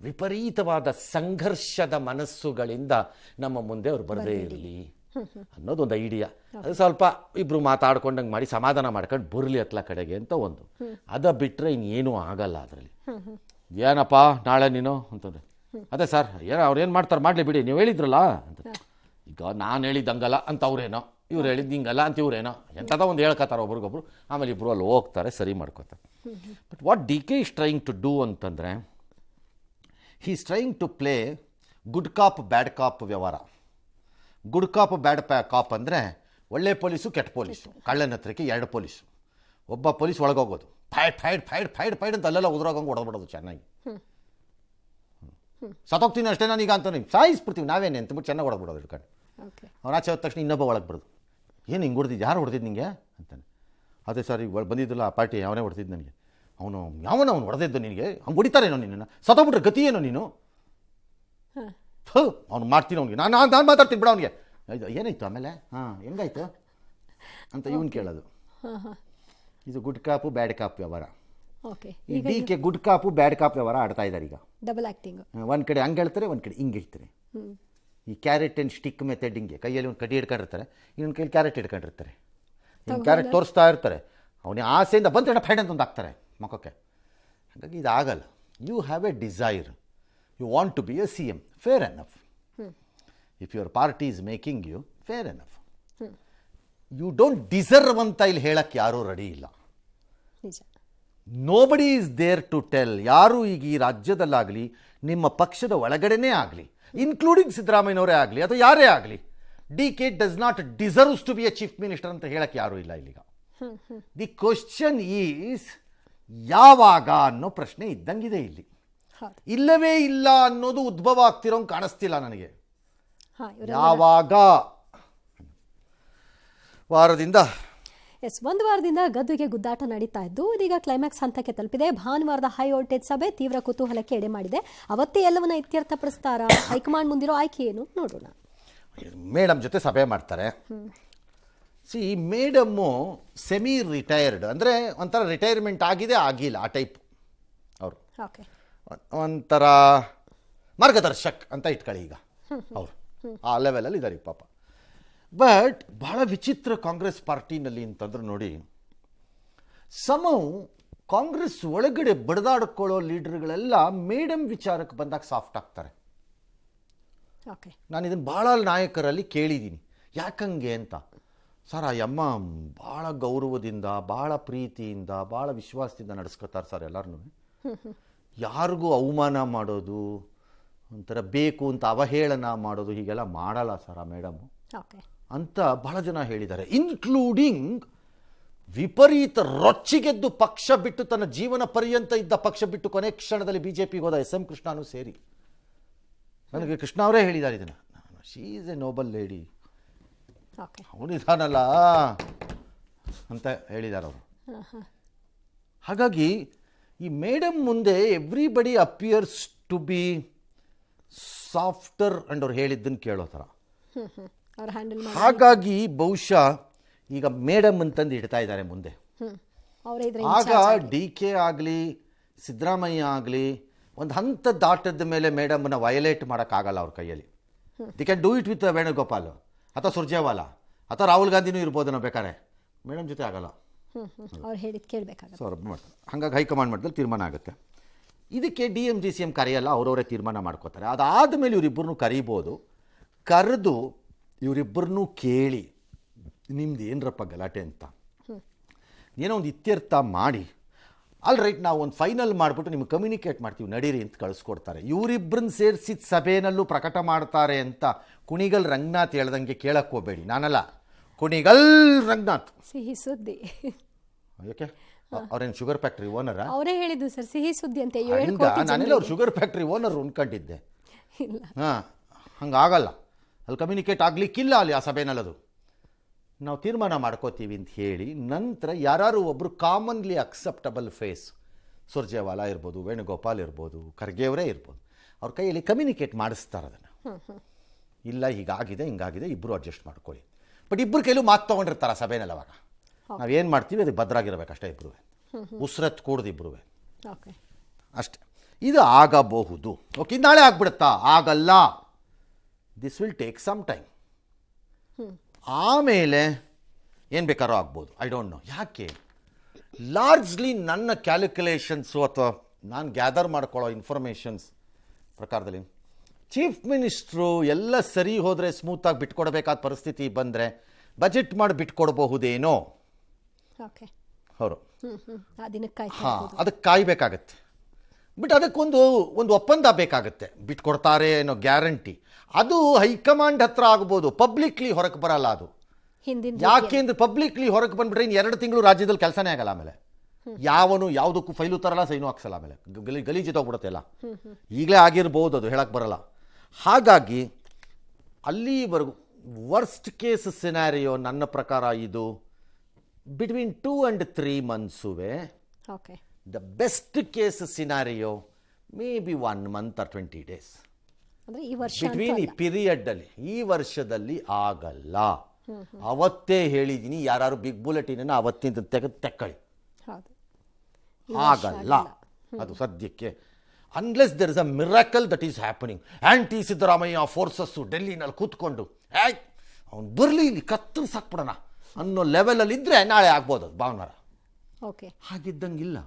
ವಿಪರೀತವಾದ ಸಂಘರ್ಷದ ಮನಸ್ಸುಗಳಿಂದ ನಮ್ಮ ಮುಂದೆ ಅವ್ರು ಬರದೇ ಇರಲಿ ಅನ್ನೋದೊಂದು ಐಡಿಯಾ. ಅದು ಸ್ವಲ್ಪ ಇಬ್ರು ಮಾತಾಡ್ಕೊಂಡಂಗೆ ಮಾಡಿ ಸಮಾಧಾನ ಮಾಡ್ಕೊಂಡು ಬರಲಿ ಅತ್ಲ ಕಡೆಗೆ ಅಂತ ಒಂದು. ಅದ ಬಿಟ್ಟರೆ ಇನ್ನೇನೂ ಆಗಲ್ಲ ಅದರಲ್ಲಿ. ಏನಪ್ಪ ನಾಳೆ ನೀನು ಅಂತಂದ್ರೆ, ಅದೇ ಸರ್ ಅವ್ರು ಏನು ಮಾಡ್ತಾರೆ ಮಾಡಲಿ ಬಿಡಿ, ನೀವು ಹೇಳಿದ್ರಲ್ಲ ಅಂತ. ಈಗ ನಾನು ಹೇಳಿದ್ದಂಗಲ್ಲ ಅಂತ ಅವ್ರೇನೋ, ಇವ್ರು ಹೇಳಿದ್ದು ಹಿಂಗಲ್ಲ ಅಂತ ಇವ್ರೇನೋ ಎಂಥದ ಒಂದು ಹೇಳ್ಕೊತಾರೆ ಒಬ್ರಿಗೊಬ್ರು. ಆಮೇಲೆ ಇಬ್ಬರು ಅಲ್ಲಿ ಹೋಗ್ತಾರೆ, ಸರಿ ಮಾಡ್ಕೋತಾರೆ. But what D K is trying to do ಅಂತಂದರೆ, he is trying to play good cop bad cop ವ್ಯವಹಾರ. ಗುಡ್ ಕಾಪ್ ಬ್ಯಾಡ್ ಕಾಪ್ ಅಂದರೆ ಒಳ್ಳೆ ಪೊಲೀಸು ಕೆಟ್ಟ ಪೊಲೀಸು. ಕಳ್ಳನ ಹತ್ರಕ್ಕೆ 2 ಪೊಲೀಸು. ಒಬ್ಬ ಪೊಲೀಸ್ ಒಳಗೋಗೋದು, ಫೈಡ್ ಅಂತ ಅಲ್ಲೆಲ್ಲ ಉದುರೋಗಂಗೆ ಹೊಡೆದ್ಬಿಡೋದು ಚೆನ್ನಾಗಿ. ಸತ್ತೋಗ್ತೀನಿ ಅಷ್ಟೇ ನಾನೀಗ ಅಂತ ಸಾಯಿಸ್ಬಿಡ್ತೀವಿ ನಾವೇನೆ ಅಂತಬಿಟ್ಟು ಚೆನ್ನಾಗಿ ಹೊಡೆದ್ಬಿಡೋದು ಇಟ್ಕೊಂಡು. ಅವ್ನು ಆಚೆ ಹೋದ ತಕ್ಷಣ ಇನ್ನೊಬ್ಬ ಒಳಗೆ ಬರೋದು, ಏನು ಹಿಂಗೆ ಹೊಡೆದಿದ್ದು, ಯಾರು ಹೊಡೆದಿದ್ದು ನಿಂಗೆ ಅಂತಾನೆ. ಅದೇ ಸರ್ ಈಗ ಬಂದಿದ್ದಿಲ್ಲ ಆ ಪಾರ್ಟಿ, ಅವನೇ ಹೊಡೆದಿದ್ದು ನನಗೆ. ಅವನು ಹೊಡೆದಿದ್ದು ನಿನಗೆ, ಅವ್ನು ಹೊಡಿತಾರೇನೋ ನಿನ್ನ, ಸತ್ತೋಗ್ಬಿಟ್ರೆ ಗತಿ ಏನೋ ನೀನು. ಅವ್ನು ಮಾಡ್ತೀನಿ ಅವ್ನಿಗೆ, ನಾನು ಮಾತಾಡ್ತೀನಿ ಬಿಡ ಅವನಿಗೆ. ಏನಾಯ್ತು ಆಮೇಲೆ, ಹೆಂಗಾಯ್ತು ಅಂತ ಇವನು ಕೇಳೋದು. ಇದು ಗುಡ್ ಕಾಪು ಬ್ಯಾಡ್ ಕಾಪ್ ವ್ಯವಹಾರ. ಈ ಡಿ ಕೆ ಗುಡ್ ಕಾಪು ಬ್ಯಾಡ್ ಕಾಪ್ ವ್ಯವಹಾರ ಆಡ್ತಾ ಇದ್ದಾರೆ ಈಗ. Double acting. ಒಂದು ಕಡೆ ಹಂಗೆ ಹೇಳ್ತಾರೆ, ಒಂದು ಕಡೆ ಹಿಂಗೆ ಹೇಳ್ತಾರೆ. ಈ ಕ್ಯಾರೆಟ್ ಆ್ಯಂಡ್ ಸ್ಟಿಕ್ ಮೆಥಡ್ ಹಿಂಗೆ, ಕೈಯಲ್ಲಿ ಒಂದು ಕಡ್ಡಿ ಹಿಡ್ಕೊಂಡಿರ್ತಾರೆ, ಇನ್ನೊಂದು ಕೈಯಲ್ಲಿ ಕ್ಯಾರೆಟ್ ಹಿಡ್ಕೊಂಡಿರ್ತಾರೆ. ಇನ್ನು ಕ್ಯಾರೆಟ್ ತೋರಿಸ್ತಾ ಇರ್ತಾರೆ, ಅವನಿಗೆ ಆಸೆಯಿಂದ ಬಂದ್ರೆ ಫೈಡ್ ಅಂತ ಒಂದು ಹಾಕ್ತಾರೆ ಮುಖಕ್ಕೆ. ಹಾಗಾಗಿ ಇದಾಗಲ್ಲ. You have a desire, you want to be a CM, fair enough. If your party is making you, fair enough. You don't deserve ಅಂತ ಇಲ್ಲಿ ಹೇಳಕ್ಕೆ ಯಾರೂ ರೆಡಿ ಇಲ್ಲ. Nobody is there to tell. ಯಾರು ಈಗ ಈ ರಾಜ್ಯದಲ್ಲಾಗಲಿ ನಿಮ್ಮ ಪಕ್ಷದ ಒಳಗಡೆನೇ ಆಗಲಿ, ಇನ್ಕ್ಲೂಡಿಂಗ್ ಸಿದ್ದರಾಮಯ್ಯನವರೇ ಆಗಲಿ ಅಥವಾ ಯಾರೇ ಆಗಲಿ, DK does not deserves to be a chief minister ಅಂತ ಹೇಳಕ್ಕೆ ಯಾರೂ ಇಲ್ಲ ಇಲ್ಲಿಗ. ದಿ ಕ್ವಶನ್ ಈಸ್ ಯಾವಾಗ ಅನ್ನೋ ಪ್ರಶ್ನೆ ಇದ್ದಂಗಿದೆ ಇಲ್ಲಿ. ಹೌದು. ಇಲ್ಲವೇ ಇಲ್ಲ ಅನ್ನೋದು ಉದ್ಭವ ಆಗ್ತಿರೋಂಗೆ ಕಾಣಿಸ್ತಿಲ್ಲ ನನಗೆ. ಹಾಂ, ಯಾವಾಗ ವಾರದಿಂದ ಒಂದು ವಾರದಿಂದ ಗದ್ದುಗೆ ಗುದ್ದಾಟ ನಡೀತಾ ಇದ್ದು ಇದೀಗ ಕ್ಲೈಮ್ಯಾಕ್ಸ್ ಹಂತಕ್ಕೆ ತಲುಪಿದೆ. ಭಾನುವಾರದ ಹೈ ವೋಲ್ಟೇಜ್ ಸಭೆ ತೀವ್ರ ಕುತೂಹಲಕ್ಕೆ ಎಡೆ ಮಾಡಿದೆ. ಅವತ್ತೇ ಎಲ್ಲವನ್ನ ಇತ್ಯರ್ಥಪಡಿಸ್ತಾರ? ಹೈಕಮಾಂಡ್ ಮುಂದಿರೋ ಆಯ್ಕೆ ಏನು ನೋಡೋಣ. ಮೇಡಮ್ ಜೊತೆ ಸಭೆ ಮಾಡ್ತಾರೆ. ಮೇಡಮ್ಮು ಸೆಮಿ ರಿಟೈರ್ಡ್, ಅಂದರೆ ಒಂಥರ ರಿಟೈರ್ಮೆಂಟ್ ಆಗಿದೆ ಆಗಿಲ್ಲ ಆ ಟೈಪ್ ಅವರು. ಓಕೆ, ಒಂಥರ ಮಾರ್ಗದರ್ಶಕ್ ಅಂತ ಇಟ್ಕೊಳ್ಳಿ ಈಗ ಅವರು ಆ ಲೆವೆಲಲ್ಲಿ ಇದ್ದಾರೆ ಪಾಪ. ಬಟ್ ಬಹಳ ವಿಚಿತ್ರ ಕಾಂಗ್ರೆಸ್ ಪಾರ್ಟಿನಲ್ಲಿ ಅಂತಂದ್ರೆ ನೋಡಿ, ಕಾಂಗ್ರೆಸ್ ಒಳಗಡೆ ಬಡಿದಾಡ್ಕೊಳ್ಳೋ ಲೀಡರ್ಗಳೆಲ್ಲ ಮೇಡಮ್ ವಿಚಾರಕ್ಕೆ ಬಂದಾಗ ಸಾಫ್ಟ್ ಆಗ್ತಾರೆ. ಓಕೆ, ನಾನು ಇದನ್ನು ಭಾಳ ನಾಯಕರಲ್ಲಿ ಕೇಳಿದ್ದೀನಿ, ಯಾಕಂಗೆ ಅಂತ. ಸರ್, ಆ ಅಮ್ಮ ಭಾಳ ಗೌರವದಿಂದ, ಭಾಳ ಪ್ರೀತಿಯಿಂದ, ಭಾಳ ವಿಶ್ವಾಸದಿಂದ ನಡೆಸ್ಕೊತಾರೆ ಸರ್ ಎಲ್ಲರನ್ನೂ. ಯಾರಿಗೂ ಅವಮಾನ ಮಾಡೋದು, ಒಂಥರ ಬೇಕು ಅಂತ ಅವಹೇಳನ ಮಾಡೋದು ಹೀಗೆಲ್ಲ ಮಾಡಲ್ಲ ಸರ್ ಆ ಮೇಡಮು ಓಕೆ ಅಂತ ಬಹಳ ಜನ ಹೇಳಿದ್ದಾರೆ. ಇನ್ಕ್ಲೂಡಿಂಗ್ ವಿಪರೀತ ರೊಚ್ಚಿಗೆದ್ದು ಪಕ್ಷ ಬಿಟ್ಟು ತನ್ನ ಜೀವನ ಪರ್ಯಂತ ಇದ್ದ ಪಕ್ಷ ಬಿಟ್ಟು ಕೊನೆ ಕ್ಷಣದಲ್ಲಿ BJPಗೆ ಹೋದ SM ಕೃಷ್ಣನೂ ಸೇರಿ. ನನಗೆ ಕೃಷ್ಣ ಅವರೇ ಹೇಳಿದ್ದಾರೆ ಇದನ್ನು. She is a noble lady, okay, ಅವನಿದಾನಲ್ಲ ಅಂತ ಹೇಳಿದ್ದಾರೆ ಅವರು. ಹಾಗಾಗಿ ಈ ಮೇಡಮ್ ಮುಂದೆ everybody appears to be softer and ಅವ್ರು ಹೇಳಿದ್ದನ್ನು ಕೇಳೋ ಥರ. ಅವ್ರು ಹ್ಯಾಂಡಲ್ ಮಾಡಿ ಹಾಗಾಗಿ ಬಹುಶಃ ಈಗ ಮೇಡಮ್ ಅಂತಂದು ಇಡ್ತಾ ಇದ್ದಾರೆ ಮುಂದೆ. ಅವರೇ ಇದ್ರೆ ಆಗ DK ಆಗಲಿ ಸಿದ್ದರಾಮಯ್ಯ ಆಗಲಿ ಒಂದು ಹಂತ ದಾಟದ ಮೇಲೆ ಮೇಡಮ್ನ ವಯಲೇಟ್ ಮಾಡೋಕ್ಕಾಗಲ್ಲ ಅವ್ರ ಕೈಯಲ್ಲಿ. The can do it with Venugopal ಅಥವಾ ಸುರ್ಜೇವಾಲಾ ಅಥವಾ ರಾಹುಲ್ ಗಾಂಧಿನೂ ಇರ್ಬೋದು ನಾವು ಬೇಕಾರೆ, ಮೇಡಮ್ ಜೊತೆ ಆಗಲ್ಲ. ಅವ್ರು ಹೇಳಿದ್ದು ಕೇಳಬೇಕಾಗುತ್ತೆ. ಸೊ ಅವ್ರು ಮಾಡ್ತಾರೆ. ಹಾಗಾಗಿ ಹೈಕಮಾಂಡ್ ಮಟ್ಟದಲ್ಲಿ ತೀರ್ಮಾನ ಆಗುತ್ತೆ. ಇದಕ್ಕೆ DMG CM ಕರೆಯಲ್ಲ, ಅವರವರೇ ತೀರ್ಮಾನ ಮಾಡ್ಕೋತಾರೆ. ಅದಾದ ಮೇಲೆ ಇವರಿಬ್ಬರನ್ನೂ ಕರೀಬೋದು. ಕರೆದು ಇವರಿಬ್ಬರನ್ನೂ ಕೇಳಿ ನಿಮ್ದು ಏನರಪ್ಪ ಗಲಾಟೆ ಅಂತ ಏನೋ ಒಂದು ಇತ್ಯರ್ಥ ಮಾಡಿ, ಆಲ್ ರೈಟ್ ನಾವು ಒಂದು ಫೈನಲ್ ಮಾಡಿಬಿಟ್ಟು ನಿಮ್ಗೆ ಕಮ್ಯುನಿಕೇಟ್ ಮಾಡ್ತೀವಿ ನಡೀರಿ ಅಂತ ಕಳಿಸ್ಕೊಡ್ತಾರೆ. ಇವರಿಬ್ಬರನ್ನ ಸೇರಿಸಿದ ಸಭೆಯಲ್ಲೂ ಪ್ರಕಟ ಮಾಡ್ತಾರೆ ಅಂತ ಕುಣಿಗಲ್ ರಂಗನಾಥ್ ಹೇಳ್ದಂಗೆ ಕೇಳಕ್ಕೆ ಹೋಗಬೇಡಿ. ನಾನಲ್ಲ, ಕುಣಿಗಲ್ ರಂಗನಾಥ್. ಸಿಹಿ ಸುದ್ದಿ. ಯಾಕೆ ಅವ್ರೇನು ಶುಗರ್ ಫ್ಯಾಕ್ಟ್ರಿ ಓನರಾ? ಅವರೇ ಹೇಳಿದ್ದು ಸರ್, ಸಿಹಿ ಸುದ್ದಿ ಅಂತ. ನಾನೆಲ್ಲ ಅವ್ರು ಶುಗರ್ ಫ್ಯಾಕ್ಟ್ರಿ ಓನರ್ ಅನ್ಕೊಂಡಿದ್ದೆ. ಇಲ್ಲ, ಹಾಂ, ಹಂಗಾಗಲ್ಲ. ಅಲ್ಲಿ ಕಮ್ಯುನಿಕೇಟ್ ಆಗಲಿಕ್ಕಿಲ್ಲ ಅಲ್ಲಿ ಆ ಸಭೆನಲ್ಲದು. ನಾವು ತೀರ್ಮಾನ ಮಾಡ್ಕೋತೀವಿ ಅಂತ ಹೇಳಿ ನಂತರ ಯಾರು ಒಬ್ಬರು ಕಾಮನ್ಲಿ ಅಕ್ಸೆಪ್ಟಬಲ್ ಫೇಸ್, ಸುರ್ಜೇವಾಲಾ ಇರ್ಬೋದು, ವೇಣುಗೋಪಾಲ್ ಇರ್ಬೋದು, ಖರ್ಗೆ ಅವರೇ ಇರ್ಬೋದು, ಅವ್ರ ಕೈಯಲ್ಲಿ ಕಮ್ಯುನಿಕೇಟ್ ಮಾಡಿಸ್ತಾರೆ ಅದನ್ನು. ಇಲ್ಲ ಹೀಗಾಗಿದೆ ಹಿಂಗಾಗಿದೆ, ಇಬ್ಬರು ಅಡ್ಜಸ್ಟ್ ಮಾಡ್ಕೊಳ್ಳಿ. ಬಟ್ ಇಬ್ಬರು ಕೈಲೂ ಮಾತು ತೊಗೊಂಡಿರ್ತಾರೆ ಸಭೆನಲ್ಲಿ. ಅವಾಗ ನಾವೇನು ಮಾಡ್ತೀವಿ ಅದಕ್ಕೆ ಭದ್ರಾಗಿರ್ಬೇಕಷ್ಟೇ ಇಬ್ಬರು, ಉಸ್ರತ್ ಕೂಡ್ದು ಇಬ್ಬರು ಓಕೆ, ಅಷ್ಟೆ. ಇದು ಆಗಬಹುದು. ಓಕೆ, ನಾಳೆ ಆಗ್ಬಿಡುತ್ತಾ? ಆಗಲ್ಲ. This will take some time. ಆಮೇಲೆ ಏನು ಬೇಕಾದ್ರೂ ಆಗ್ಬೋದು. I don't know. ಯಾಕೆ? ಲಾರ್ಜ್ಲಿ ನನ್ನ ಕ್ಯಾಲ್ಕುಲೇಷನ್ಸು ಅಥವಾ ನಾನು ಗ್ಯಾದರ್ ಮಾಡ್ಕೊಳ್ಳೋ ಇನ್ಫಾರ್ಮೇಷನ್ಸ್ ಪ್ರಕಾರದಲ್ಲಿ ಚೀಫ್ ಮಿನಿಸ್ಟ್ರು ಎಲ್ಲ ಸರಿ ಹೋದರೆ ಸ್ಮೂತಾಗಿ ಬಿಟ್ಕೊಡ್ಬೇಕಾದ ಪರಿಸ್ಥಿತಿ ಬಂದರೆ ಬಜೆಟ್ ಮಾಡಿ ಬಿಟ್ಕೊಡ್ಬಹುದೇನೋ ಓಕೆ, ಅವರು ಆ ದಿನಕ್ಕೆ ಹಾಂ, ಅದಕ್ಕೆ ಕಾಯಬೇಕಾಗತ್ತೆ. ಬಟ್ ಅದಕ್ಕೊಂದು ಒಪ್ಪಂದ ಬೇಕಾಗುತ್ತೆ, ಬಿಟ್ಕೊಡ್ತಾರೆ ಅನ್ನೋ ಗ್ಯಾರಂಟಿ. ಅದು ಹೈಕಮಾಂಡ್ ಹತ್ರ ಆಗ್ಬೋದು, ಪಬ್ಲಿಕ್ಲಿ ಹೊರಗೆ ಬರಲ್ಲ ಅದು. ಹಿಂದಿನ ಯಾಕೆಂದ್ರೆ ಪಬ್ಲಿಕ್ಲಿ ಹೊರಗೆ ಬಂದ್ಬಿಟ್ರೆ ಇನ್ನು 2 ತಿಂಗಳು ರಾಜ್ಯದಲ್ಲಿ ಕೆಲಸನೇ ಆಗಲ್ಲ. ಆಮೇಲೆ ಯಾವನು ಯಾವುದಕ್ಕೂ ಫೈಲು ತರಲ್ಲ, ಸೈನು ಹಾಕ್ಸಲ್ಲ. ಆಮೇಲೆ ಗಲೀಜಿದೋಗ್ಬಿಡುತ್ತೆ ಎಲ್ಲ. ಈಗಲೇ ಆಗಿರ್ಬೋದು, ಅದು ಹೇಳಕ್ಕೆ ಬರಲ್ಲ. ಹಾಗಾಗಿ ಅಲ್ಲಿವರೆಗೂ ವರ್ಸ್ಟ್ ಕೇಸ್ ಸಿನಾರಿಯೋ ನನ್ನ ಪ್ರಕಾರ ಇದು ಬಿಟ್ವೀನ್ 2 and 3 monthಸುವೆ. Okay, the best case scenario may be 1 month or 20 days. ಅಂದ್ರೆ ಈ ವರ್ಷ ಬಿಟ್ವೀನ್ ಈ ಪೀರಿಯಡ್ಡಲ್ಲಿ, ಈ ವರ್ಷದಲ್ಲಿ ಆಗಲ್ಲ. ಅವತ್ತೇ ಹೇಳಿದ್ದೀನಿ, ಯಾರು ಬಿಗ್ ಬುಲೆಟಿನನ್ನು ಅವತ್ತಿಂದ ತೆಗೆದು ತೆಕ್ಕಳಿ. ಹೌದು, ಆಗಲ್ಲ ಅದು ಸದ್ಯಕ್ಕೆ. Unless there is a miracle that is happening. Anti Siddaramaiah forces ಡೆಲ್ಲಿನಲ್ಲಿ ಕೂತ್ಕೊಂಡು ಅವ್ನು ಬರಲಿ ಇಲ್ಲಿ ಕತ್ತರಿಸಾಕ್ಬಿಡೋಣ ಅನ್ನೋ ಲೆವೆಲಲ್ಲಿ ಇದ್ದರೆ ನಾಳೆ ಆಗ್ಬೋದು ಅದು ಭಾನುವಾರ. ಓಕೆ, ಹಾಗಿದ್ದಂಗಿಲ್ಲ.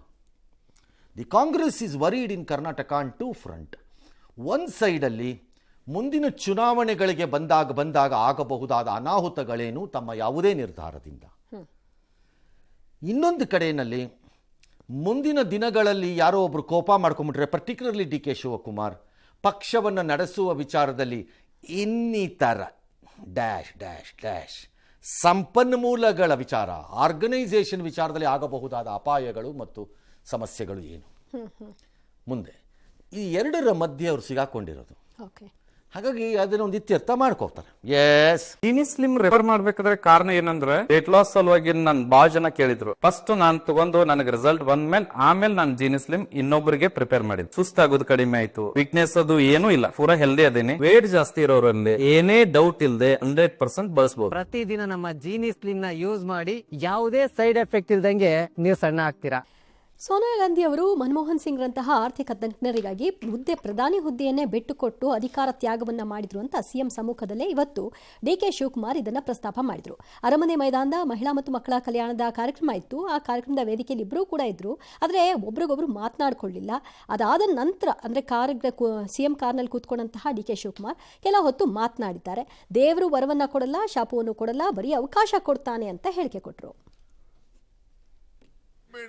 The Congress is worried in Karnataka on 2 fronts. ಒಂದು ಸೈಡಲ್ಲಿ ಮುಂದಿನ ಚುನಾವಣೆಗಳಿಗೆ ಬಂದಾಗ ಆಗಬಹುದಾದ ಅನಾಹುತಗಳೇನು ತಮ್ಮ ಯಾವುದೇ ನಿರ್ಧಾರದಿಂದ, ಇನ್ನೊಂದು ಕಡೆಯಲ್ಲಿ ಮುಂದಿನ ದಿನಗಳಲ್ಲಿ ಯಾರೋ ಒಬ್ರು ಕೋಪ ಮಾಡ್ಕೊಂಬಿಟ್ರೆ, ಪರ್ಟಿಕ್ಯುಲರ್ಲಿ ಡಿ ಕೆ ಶಿವಕುಮಾರ್ ಪಕ್ಷವನ್ನು ನಡೆಸುವ ವಿಚಾರದಲ್ಲಿ ಇನ್ನಿತರ ಡ್ಯಾಶ್ ಡ್ಯಾಶ್ ಡ್ಯಾಶ್ ಸಂಪನ್ಮೂಲಗಳ ವಿಚಾರ, ಆರ್ಗನೈಸೇಷನ್ ವಿಚಾರದಲ್ಲಿ ಆಗಬಹುದಾದ ಅಪಾಯಗಳು ಮತ್ತು ಸಮಸ್ಯೆಗಳು ಏನು ಮುಂದೆ, ಈ ಎರಡರ ಮಧ್ಯೆ ಅವರು ಸಿಗಾಕೊಂಡಿರೋದು. ಓಕೆ, ಹಾಗಾಗಿ ಅದನ್ನ ಒಂದು ಇತ್ಯರ್ಥ ಮಾಡ್ಕೋತಾರೆ. ಎಸ್, ಜೀನಿ ಸ್ಲಿಮ್ ರೆಫರ್ ಮಾಡ್ಬೇಕಾದ್ರೆ ಕಾರಣ ಏನಂದ್ರೆ ವೇಟ್ ಲಾಸ್ ಸಲುವಾಗಿ ನನ್ ಬಾಳ ಜನ ಕೇಳಿದ್ರು. ಫಸ್ಟ್ ನಾನ್ ತಗೊಂಡು ನನಗೆ ರಿಸಲ್ಟ್ ಬಂದ್ಮೇಲೆ ಆಮೇಲೆ ನಾನು ಜೀನಿ ಸ್ಲಿಮ್ ಇನ್ನೊಬ್ಬರಿಗೆ ಪ್ರಿಪೇರ್ ಮಾಡಿದ್. ಸುಸ್ತಾಗೋದು ಕಡಿಮೆ ಆಯ್ತು, ವೀಕ್ನೆಸ್ ಅದು ಏನೂ ಇಲ್ಲ, ಪೂರಾ ಹೆಲ್ದಿ ಅದೇನೆ. ವೇಟ್ ಜಾಸ್ತಿ ಇರೋರಲ್ಲಿ ಏನೇ ಡೌಟ್ ಇಲ್ಲದೆ 100% ಬಳಸಬಹುದು. ಪ್ರತಿದಿನ ನಮ್ಮ ಜೀನಿ ಸ್ಲಿಮ್ ನ ಯೂಸ್ ಮಾಡಿ ಯಾವುದೇ ಸೈಡ್ ಎಫೆಕ್ಟ್ ಇಲ್ದಂಗೆ ನೀವು ಸಣ್ಣ ಆಗ್ತೀರಾ. ಸೋನಿಯಾ ಗಾಂಧಿ ಅವರು ಮನಮೋಹನ್ ಸಿಂಗ್ ರಂತಹ ಆರ್ಥಿಕ ತಜ್ಞರಿಗಾಗಿ ಪ್ರಧಾನಿ ಹುದ್ದೆಯನ್ನೇ ಬಿಟ್ಟುಕೊಟ್ಟು ಅಧಿಕಾರ ತ್ಯಾಗವನ್ನ ಮಾಡಿದ್ರು ಅಂತ ಸಿಎಂ ಸಮ್ಮುಖದಲ್ಲೇ ಇವತ್ತು ಡಿಕೆ ಶಿವಕುಮಾರ್ ಇದನ್ನ ಪ್ರಸ್ತಾಪ ಮಾಡಿದ್ರು. ಅರಮನೆ ಮೈದಾನದ ಮಹಿಳಾ ಮತ್ತು ಮಕ್ಕಳ ಕಲ್ಯಾಣದ ಕಾರ್ಯಕ್ರಮ ಇತ್ತು. ಆ ಕಾರ್ಯಕ್ರಮದ ವೇದಿಕೆಯಲ್ಲಿ ಇಬ್ಬರೂ ಕೂಡ ಇದ್ರು. ಆದರೆ ಒಬ್ರಿಗೊಬ್ರು ಮಾತನಾಡ್ಕೊಳ್ಳಿಲ್ಲ. ಅದಾದ ನಂತರ ಅಂದ್ರೆ ಸಿಎಂ ಕಾರ್ನಲ್ಲಿ ಕೂತ್ಕೊಂಡಂತಹ ಡಿಕೆ ಶಿವಕುಮಾರ್ ಕೆಲ ಹೊತ್ತು ಮಾತನಾಡಿದ್ದಾರೆ. ದೇವರು ವರವನ್ನ ಕೊಡಲ್ಲ, ಶಾಪವನ್ನು ಕೊಡಲ್ಲ, ಬರೀ ಅವಕಾಶ ಕೊಡ್ತಾನೆ ಅಂತ ಹೇಳಿಕೆ ಕೊಟ್ಟರು.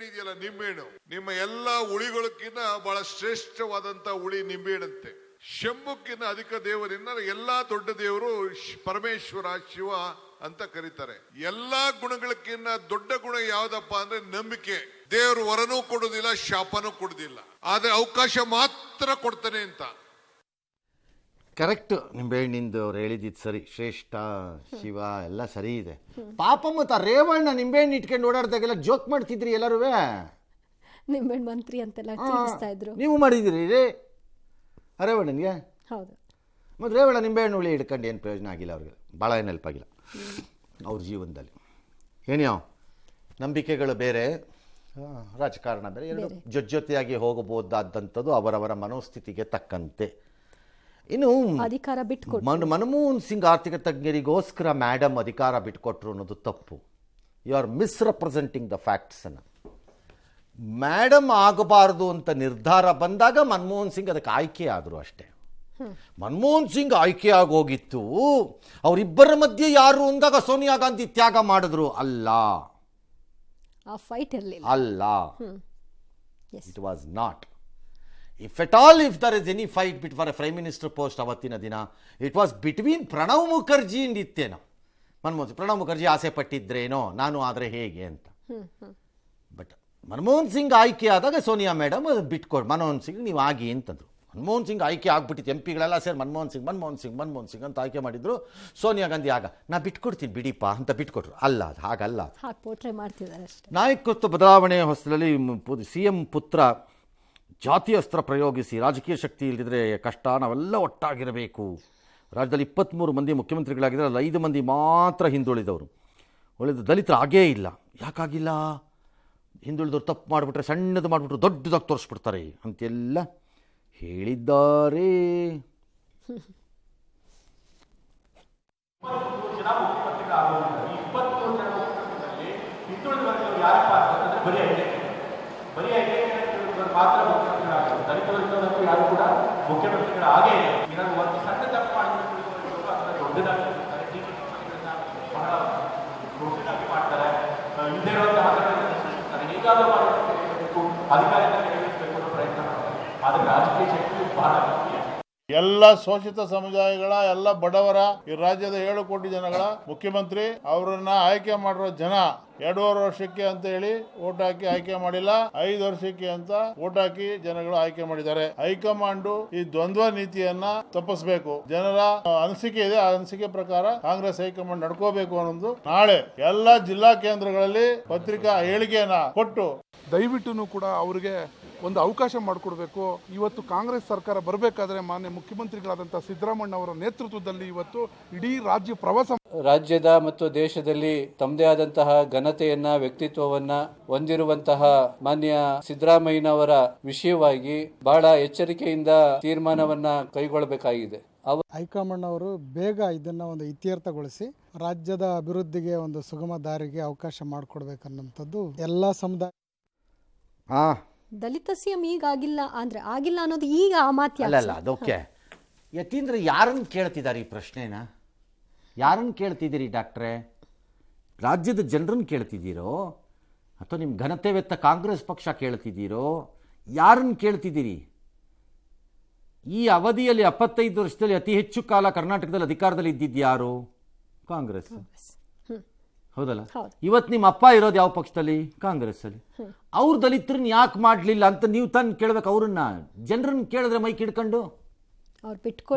ಇದೆಯಲ್ಲ ನಿಂಬೆಹಣ್ಣು, ನಿಮ್ಮ ಎಲ್ಲಾ ಹುಳಿಗಳಕ್ಕಿಂತ ಬಹಳ ಶ್ರೇಷ್ಠವಾದಂತ ಹುಳಿ ನಿಂಬೆಹಣ್ಣಂತೆ. ಶಂಭುಕ್ಕಿಂತ ಅಧಿಕ ದೇವರಿಂದ ಎಲ್ಲಾ ದೊಡ್ಡ ದೇವರು ಪರಮೇಶ್ವರ, ಶಿವ ಅಂತ ಕರೀತಾರೆ. ಎಲ್ಲಾ ಗುಣಗಳಕ್ಕಿಂತ ದೊಡ್ಡ ಗುಣ ಯಾವ್ದಪ್ಪ ಅಂದ್ರೆ ನಂಬಿಕೆ. ದೇವರು ವರನೂ ಕೊಡುದಿಲ್ಲ, ಶಾಪನೂ ಕೊಡುದಿಲ್ಲ, ಆದ್ರೆ ಅವಕಾಶ ಮಾತ್ರ ಕೊಡ್ತಾನೆ ಅಂತ. ಕರೆಕ್ಟ್. ನಿಂಬೆಹಣ್ಣಿಂದು ಅವ್ರು ಹೇಳಿದ್ದು ಸರಿ. ಶ್ರೇಷ್ಠ, ಶಿವ ಎಲ್ಲ ಸರಿ ಇದೆ. ಪಾಪ ಮತ್ತು ರೇವಣ್ಣ ನಿಂಬೆಹಣ್ಣು ಇಟ್ಕೊಂಡು ಓಡಾಡ್ದಾಗೆಲ್ಲ ಜೋಕ್ ಮಾಡ್ತಿದ್ರಿ ಎಲ್ಲರೂ. ನಿಂಬೆಹಣ್ಣು ಮಂತ್ರಿ ಅಂತೆಲ್ಲ ತಿಳಿಸ್ತಾ ಇದ್ರು. ನೀವು ಮಾಡಿದಿರಿ ರೇ ರೇವಣ್ಣನಿಗೆ? ಹೌದು. ಮತ್ತು ರೇವಣ್ಣ ನಿಂಬೆಹಣ್ಣು ಹುಳಿ ಹಿಡ್ಕೊಂಡು ಏನು ಪ್ರಯೋಜನ ಆಗಿಲ್ಲ ಅವ್ರಿಗೆ, ಭಾಳ ಏನು ಹೆಲ್ಪ್ ಆಗಿಲ್ಲ ಅವ್ರ ಜೀವನದಲ್ಲಿ. ಏನ್ಯಾವ ನಂಬಿಕೆಗಳು ಬೇರೆ, ರಾಜಕಾರಣ ಬೇರೆ, ಎರಡು ಜೊತೆಯಾಗಿ ಹೋಗಬಹುದಾದಂಥದ್ದು ಅವರವರ ಮನೋಸ್ಥಿತಿಗೆ ತಕ್ಕಂತೆ. ಇನ್ನು ಅಧಿಕಾರ ಬಿಟ್ಕೊಟ್ಟು ಮನಮೋಹನ್ ಸಿಂಗ್ ಆರ್ಥಿಕ ತಜ್ಞರಿಗೋಸ್ಕರ ಮೇಡಮ್ ಅಧಿಕಾರ ಬಿಟ್ಕೊಟ್ರು ಅನ್ನೋದು ತಪ್ಪು. ಯು ಆರ್ ಮಿಸ್ರೆಪ್ರೆಸೆಂಟಿಂಗ್ ದ ಫ್ಯಾಕ್ಟ್ಸ್ ಅನ್ನು. ಮೇಡಮ್ ಆಗಬಾರ್ದು ಅಂತ ನಿರ್ಧಾರ ಬಂದಾಗ ಮನಮೋಹನ್ ಸಿಂಗ್ ಅದಕ್ಕೆ ಆಯ್ಕೆ ಆದರು ಅಷ್ಟೇ. ಮನಮೋಹನ್ ಸಿಂಗ್ ಆಯ್ಕೆ ಆಗೋಗಿತ್ತು, ಅವರಿಬ್ಬರ ಮಧ್ಯೆ ಯಾರು ಅಂದಾಗ ಸೋನಿಯಾ ಗಾಂಧಿ ತ್ಯಾಗ ಮಾಡಿದ್ರು ಅಲ್ಲ, ಆ ಫೈಟ್ ಇರಲಿಲ್ಲ, ಅಲ್ಲ. It was not. If at all, if there is any fight for a prime minister post ಅವತ್ತಿನ ದಿನ, it was between Pranab Mukherjee ಇತ್ತೇನೋ. ಮನಮೋಹನ್ ಪ್ರಣವ್ ಮುಖರ್ಜಿ ಆಸೆ ಪಟ್ಟಿದ್ರೇನೋ ನಾನು ಆದರೆ ಹೇಗೆ ಅಂತ. ಬಟ್ ಮನಮೋಹನ್ ಸಿಂಗ್ ಆಯ್ಕೆ ಆದಾಗ ಸೋನಿಯಾ ಮೇಡಮ್ ಬಿಟ್ಕೊಡು, ಮನಮೋಹನ್ ಸಿಂಗ್ ನೀವು ಆಗಿ ಅಂತಂದ್ರು. ಮನಮೋಹನ್ ಸಿಂಗ್ ಆಯ್ಕೆ ಆಗ್ಬಿಟ್ಟಿತ್ತು, ಎಂ ಪಿಗಳೆಲ್ಲ ಸೇರಿ ಮನಮೋಹನ್ ಸಿಂಗ್ ಅಂತ ಆಯ್ಕೆ ಮಾಡಿದ್ರು. ಸೋನಿಯಾ ಗಾಂಧಿ ಆಗ ನಾ ಬಿಟ್ಕೊಡ್ತೀನಿ ಬಿಡಿಪ್ಪ ಅಂತ ಬಿಟ್ಕೊಟ್ರು. ಅಲ್ಲ, ಅದು ಹಾಗಲ್ಲ. ಪೋಟ್ರೆ ಮಾಡ್ತಿದ್ದಾರೆ ಅಷ್ಟೇ. ನಾಯಕತ್ವ ಬದಲಾವಣೆ ಹೊಸದಲ್ಲಿ ಸಿಎಂ ಪುತ್ರ ಜಾತಿ ಅಸ್ತ್ರ ಪ್ರಯೋಗಿಸಿ ರಾಜಕೀಯ ಶಕ್ತಿ ಇಲ್ಲದಿದ್ರೆ ಕಷ್ಟ, ನಾವೆಲ್ಲ ಒಟ್ಟಾಗಿರಬೇಕು. ರಾಜ್ಯದಲ್ಲಿ 23 ಮಂದಿ ಮುಖ್ಯಮಂತ್ರಿಗಳಾಗಿದ್ದಾರೆ, ಅಲ್ಲಿ 5 ಮಂದಿ ಮಾತ್ರ ಹಿಂದುಳಿದವರು. ಒಳ್ಳೆದು ದಲಿತರು ಆಗೇ ಇಲ್ಲ. ಯಾಕಾಗಿಲ್ಲ? ಹಿಂದುಳಿದವರು ತಪ್ಪು ಮಾಡಿಬಿಟ್ರೆ ಸಣ್ಣದು ಮಾಡಿಬಿಟ್ರು ದೊಡ್ಡದಾಗಿ ತೋರಿಸ್ಬಿಡ್ತಾರೆ ಅಂತೆಲ್ಲ ಹೇಳಿದ್ದಾರೆ. ಮಾತ್ರ ಮುಖ್ಯಮಂತ್ರಿಗಳಾಗಲ್ಲ, ದಲಿತ ವರ್ಗದವರು ಯಾರು ಕೂಡ ಮುಖ್ಯಮಂತ್ರಿಗಳಾಗೇ ಇಲ್ಲ. ಒಂದು ಸಣ್ಣ ತಪ್ಪು ಮಾಡಿದ್ರೆ ದೊಡ್ಡದಾಗಿ ಬಹಳ ದೊಡ್ಡದಾಗಿ ಮಾಡ್ತಾರೆ. ಹಿಂದೆ ಸೃಷ್ಟಿಸ್ತಾರೆ. ಹೇಗಾದರೂ ಅಧಿಕಾರಿಯಿಂದ ನಿರ್ವಹಿಸಬೇಕು ಅನ್ನೋ ಪ್ರಯತ್ನ ಮಾಡ್ತಾರೆ. ಆದರೆ ರಾಜಕೀಯ ಶಕ್ತಿ ಬಹಳ ಮುಖ್ಯ. ಎಲ್ಲ ಶೋಷಿತ ಸಮುದಾಯಗಳ, ಎಲ್ಲ ಬಡವರ, ಈ ರಾಜ್ಯದ 7 ಕೋಟಿ ಜನಗಳ ಮುಖ್ಯಮಂತ್ರಿ. ಅವರನ್ನ ಆಯ್ಕೆ ಮಾಡಿರೋ ಜನ 2.5 ವರ್ಷಕ್ಕೆ ಅಂತ ಹೇಳಿ ಓಟ್ ಹಾಕಿ ಆಯ್ಕೆ ಮಾಡಿಲ್ಲ, 5 ವರ್ಷಕ್ಕೆ ಅಂತ ಓಟ್ ಹಾಕಿ ಜನಗಳು ಆಯ್ಕೆ ಮಾಡಿದ್ದಾರೆ. ಹೈಕಮಾಂಡ್ ಈ ದ್ವಂದ್ವ ನೀತಿಯನ್ನ ತಪ್ಪಿಸಬೇಕು. ಜನರ ಅನಿಸಿಕೆ ಇದೆ, ಆ ಅನಿಸಿಕೆ ಪ್ರಕಾರ ಕಾಂಗ್ರೆಸ್ ಹೈಕಮಾಂಡ್ ನಡ್ಕೋಬೇಕು ಅನ್ನೋದು ನಾಳೆ ಎಲ್ಲ ಜಿಲ್ಲಾ ಕೇಂದ್ರಗಳಲ್ಲಿ ಪತ್ರಿಕಾ ಹೇಳಿಕೆಯನ್ನ ಕೊಟ್ಟು ದಯವಿಟ್ಟು ಕೂಡ ಅವರಿಗೆ ಒಂದು ಅವಕಾಶ ಮಾಡಿಕೊಡ್ಬೇಕು. ಇವತ್ತು ಕಾಂಗ್ರೆಸ್ ಸರ್ಕಾರ ಬರಬೇಕಾದ್ರೆ ಮಾನ್ಯ ಮುಖ್ಯಮಂತ್ರಿಗಳಾದಂಥ ಸಿದ್ದರಾಮಯ್ಯ ಅವರ ನೇತೃತ್ವದಲ್ಲಿ ಇವತ್ತು ಇಡೀ ರಾಜ್ಯ ಪ್ರವಾಸ, ರಾಜ್ಯದ ಮತ್ತು ದೇಶದಲ್ಲಿ ತಮ್ಮದೇ ಆದಂತಹ ಘನತೆಯನ್ನ, ವ್ಯಕ್ತಿತ್ವವನ್ನ ಹೊಂದಿರುವಂತಹ ಮಾನ್ಯ ಸಿದ್ದರಾಮಯ್ಯನವರ ವಿಷಯವಾಗಿ ಬಹಳ ಎಚ್ಚರಿಕೆಯಿಂದ ತೀರ್ಮಾನವನ್ನ ಕೈಗೊಳ್ಳಬೇಕಾಗಿದೆ. ಹೈಕಮಾಂಡ್ ಅವರು ಬೇಗ ಇದನ್ನ ಒಂದು ಇತ್ಯರ್ಥಗೊಳಿಸಿ ರಾಜ್ಯದ ಅಭಿವೃದ್ಧಿಗೆ ಒಂದು ಸುಗಮ ದಾರಿಗೆ ಅವಕಾಶ ಮಾಡಿಕೊಡ್ಬೇಕನ್ನೋಂಥದ್ದು ಎಲ್ಲ ಸಮುದಾಯ. ದಲಿತ ಸಿಎಂ ಈಗ ಆಗಿಲ್ಲ ಅಂದ್ರೆ ಆಗಿಲ್ಲ ಅನ್ನೋದು ಈಗ ಆ ಮಾತು ಅಲ್ಲ, ಅದಕ್ಕೆ ಯತೀಂದ್ರ ಯಾರನ್ನು ಕೇಳ್ತಿದ್ದಾರೆ ಈ ಪ್ರಶ್ನೆನ? ಯಾರನ್ನು ಕೇಳ್ತಿದ್ದೀರಿ ಡಾಕ್ಟ್ರೇ? ರಾಜ್ಯದ ಜನರನ್ನು ಕೇಳ್ತಿದ್ದೀರೋ ಅಥವಾ ನಿಮ್ಮ ಘನತೆವೆತ್ತ ಕಾಂಗ್ರೆಸ್ ಪಕ್ಷ ಕೇಳ್ತಿದ್ದೀರೋ, ಯಾರನ್ನು ಕೇಳ್ತಿದ್ದೀರಿ? ಈ ಅವಧಿಯಲ್ಲಿ 75 ವರ್ಷದಲ್ಲಿ ಅತಿ ಹೆಚ್ಚು ಕಾಲ ಕರ್ನಾಟಕದಲ್ಲಿ ಅಧಿಕಾರದಲ್ಲಿ ಇದ್ದಿದ್ದು ಯಾರು? ಕಾಂಗ್ರೆಸ್. ಹೌದಲ್ಲ? ಇವತ್ತು ನಿಮ್ಮ ಅಪ್ಪ ಇರೋದು ಯಾವ ಪಕ್ಷದಲ್ಲಿ? ಕಾಂಗ್ರೆಸ್ಸಲ್ಲಿ. ಅವ್ರು ದಲಿತರನ್ನ ಯಾಕೆ ಮಾಡಲಿಲ್ಲ ಅಂತ ನೀವು ತಾನು ಕೇಳ್ಬೇಕು. ಅವ್ರನ್ನ, ಜನರನ್ನ ಕೇಳಿದ್ರೆ ಮೈಕ್ ಹಿಡ್ಕೊಂಡು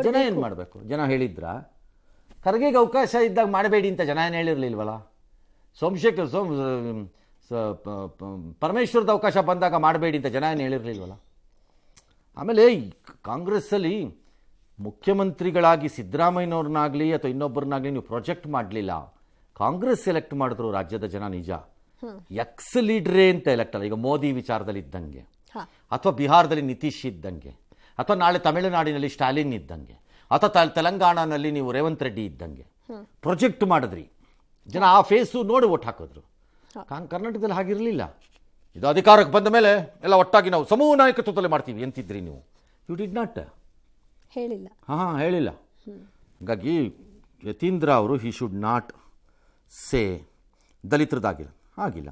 ಜನ ಏನು ಮಾಡಬೇಕು? ಜನ ಹೇಳಿದ್ರ ಖರ್ಗೆಗೆ ಅವಕಾಶ ಇದ್ದಾಗ ಮಾಡಬೇಡಿ ಅಂತ ಜನ ಏನು ಹೇಳಿರಲಿಲ್ವಲ್ಲ? ಸೋಮಶೇಖರ್ ಪರಮೇಶ್ವರದ ಅವಕಾಶ ಬಂದಾಗ ಮಾಡಬೇಡಿ ಅಂತ ಜನ ಏನು ಹೇಳಿರಲಿಲ್ವಲ್ಲ? ಆಮೇಲೆ ಕಾಂಗ್ರೆಸ್ಸಲ್ಲಿ ಮುಖ್ಯಮಂತ್ರಿಗಳಾಗಿ ಸಿದ್ದರಾಮಯ್ಯನವ್ರನ್ನಾಗಲಿ ಅಥವಾ ಇನ್ನೊಬ್ಬರನ್ನಾಗಲಿ ನೀವು ಪ್ರೊಜೆಕ್ಟ್ ಮಾಡಲಿಲ್ಲ. ಕಾಂಗ್ರೆಸ್ ಸೆಲೆಕ್ಟ್ ಮಾಡಿದ್ರು ರಾಜ್ಯದ ಜನ, ನಿಜ. ಎಕ್ಸ್ ಲೀಡ್ರೇ ಅಂತ ಎಲೆಕ್ಟ್ ಅಲ್ಲ. ಈಗ ಮೋದಿ ವಿಚಾರದಲ್ಲಿ ಇದ್ದಂಗೆ, ಅಥವಾ ಬಿಹಾರದಲ್ಲಿ ನಿತೀಶ್ ಇದ್ದಂಗೆ, ಅಥವಾ ನಾಳೆ ತಮಿಳುನಾಡಿನಲ್ಲಿ ಸ್ಟಾಲಿನ್ ಇದ್ದಂಗೆ, ಅಥವಾ ತೆಲಂಗಾಣನಲ್ಲಿ ನೀವು ರೇವಂತ್ ರೆಡ್ಡಿ ಇದ್ದಂಗೆ ಪ್ರೊಜೆಕ್ಟ್ ಮಾಡಿದ್ರಿ. ಜನ ಆ ಫೇಸು ನೋಡಿ ಓಟ್ ಹಾಕಿದ್ರು. ಕರ್ನಾಟಕದಲ್ಲಿ ಹಾಗಿರಲಿಲ್ಲ. ಇದು ಅಧಿಕಾರಕ್ಕೆ ಬಂದ ಮೇಲೆ ಎಲ್ಲ ಒಟ್ಟಾಗಿ ನಾವು ಸಮೂಹ ನಾಯಕತ್ವದಲ್ಲಿ ಮಾಡ್ತೀವಿ ಎಂತಿದ್ರಿ ನೀವು. ಯು ಡಿಡ್ ನಾಟ್ ಹೇಳಿಲ್ಲ. ಹೇಳಿಲ್ಲ. ಹಾಗಾಗಿ ಯತೀಂದ್ರ ಅವರು ಹಿ ಶುಡ್ ನಾಟ್ ಸೇ ದಲಿತರದಾಗಿಲ್ಲ, ಆಗಿಲ್ಲ.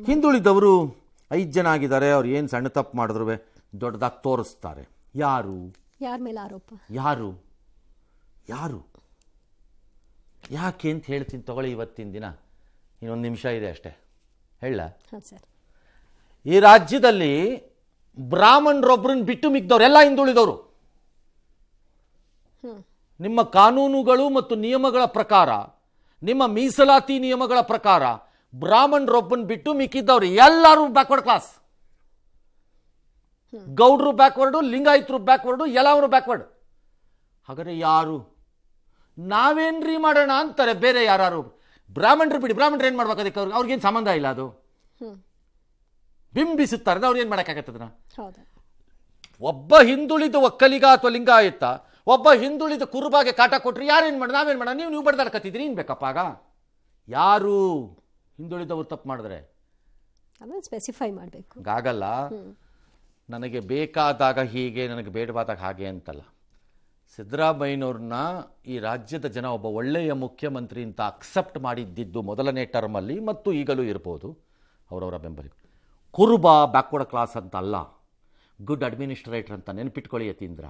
ಹಿಂದುಳಿದವರು 5 ಜನ ಆಗಿದ್ದಾರೆ, ಅವ್ರು ಏನು ಸಣ್ಣ ತಪ್ಪು ಮಾಡಿದ್ರು ದೊಡ್ಡದಾಗಿ ತೋರಿಸ್ತಾರೆ. ಯಾರು? ಯಾರ ಮೇಲೆ ಆರೋಪ? ಯಾರು ಯಾಕೆ ಅಂತ ಹೇಳ್ತೀನಿ ತಗೊಳ್ಳಿ. ಇವತ್ತಿನ ದಿನ ಇನ್ನೊಂದು ನಿಮಿಷ ಇದೆ ಅಷ್ಟೇ, ಹೇಳ. ಈ ರಾಜ್ಯದಲ್ಲಿ ಬ್ರಾಹ್ಮಣರೊಬ್ಬರನ್ನ ಬಿಟ್ಟು ಮಿಕ್ದವ್ರು ಹಿಂದುಳಿದವರು. ನಿಮ್ಮ ಕಾನೂನುಗಳು ಮತ್ತು ನಿಯಮಗಳ ಪ್ರಕಾರ, ನಿಮ್ಮ ಮೀಸಲಾತಿ ನಿಯಮಗಳ ಪ್ರಕಾರ ಬ್ರಾಹ್ಮಣರೊಬ್ಬನ್ ಬಿಟ್ಟು ಮಿಕ್ಕಿದ್ದವ್ರು ಎಲ್ಲರೂ ಬ್ಯಾಕ್ವರ್ಡ್ ಕ್ಲಾಸ್. ಗೌಡ್ರು ಬ್ಯಾಕ್ವರ್ಡು, ಲಿಂಗಾಯತರು ಬ್ಯಾಕ್ವರ್ಡು, ಎಲ್ಲವರು ಬ್ಯಾಕ್ವರ್ಡ್. ಹಾಗಾದ್ರೆ ಯಾರು? ನಾವೇನ್ರಿ ಮಾಡೋಣ ಅಂತಾರೆ ಬೇರೆ ಯಾರು. ಬ್ರಾಹ್ಮಣರು ಬಿಡಿ, ಬ್ರಾಹ್ಮಣರು ಏನು ಮಾಡ್ಬೇಕು? ಅದಕ್ಕೆ ಅವ್ರಿಗೇನು ಸಂಬಂಧ ಇಲ್ಲ. ಅದು ಬಿಂಬಿಸುತ್ತಾರೆ, ಅವ್ರು ಏನು ಮಾಡೋಕ್ಕಾಗತ್ತದನ್ನ? ಒಬ್ಬ ಹಿಂದುಳಿದ ಒಕ್ಕಲಿಗ ಅಥವಾ ಲಿಂಗಾಯತ ಒಬ್ಬ ಹಿಂದುಳಿದ ಕುರುಬಾಗೆ ಕಾಟ ಕೊಟ್ರಿ ಯಾರೇನು ಮಾಡ? ನಾವೇನು ಮಾಡ? ನೀವು ಬಡ್ದಾಡ್ಕತ್ತಿದ್ರಿ. ಏನು ಬೇಕಪ್ಪ ಆಗ? ಯಾರು ಹಿಂದುಳಿದವರು ತಪ್ಪು ಮಾಡಿದ್ರೆ ಸ್ಪೆಸಿಫೈ ಮಾಡಬೇಕು. ಆಗಲ್ಲ. ನನಗೆ ಬೇಕಾದಾಗ ಹೀಗೆ, ನನಗೆ ಬೇಡವಾದಾಗ ಹಾಗೆ ಅಂತಲ್ಲ. ಸಿದ್ದರಾಮಯ್ಯನವ್ರನ್ನ ಈ ರಾಜ್ಯದ ಜನ ಒಬ್ಬ ಒಳ್ಳೆಯ ಮುಖ್ಯಮಂತ್ರಿ ಅಂತ ಅಕ್ಸೆಪ್ಟ್ ಮಾಡಿದ್ದಿದ್ದು ಮೊದಲನೇ ಟರ್ಮಲ್ಲಿ ಮತ್ತು ಈಗಲೂ ಇರ್ಬೋದು ಅವರವರ ಬೆಂಬಲಿಗರು. ಕುರುಬ ಬ್ಯಾಕ್ವರ್ಡ್ ಕ್ಲಾಸ್ ಅಂತ ಅಲ್ಲ, ಗುಡ್ ಅಡ್ಮಿನಿಸ್ಟ್ರೇಟರ್ ಅಂತ ನೆನಪಿಟ್ಕೊಳ್ಳಿ Yathindra.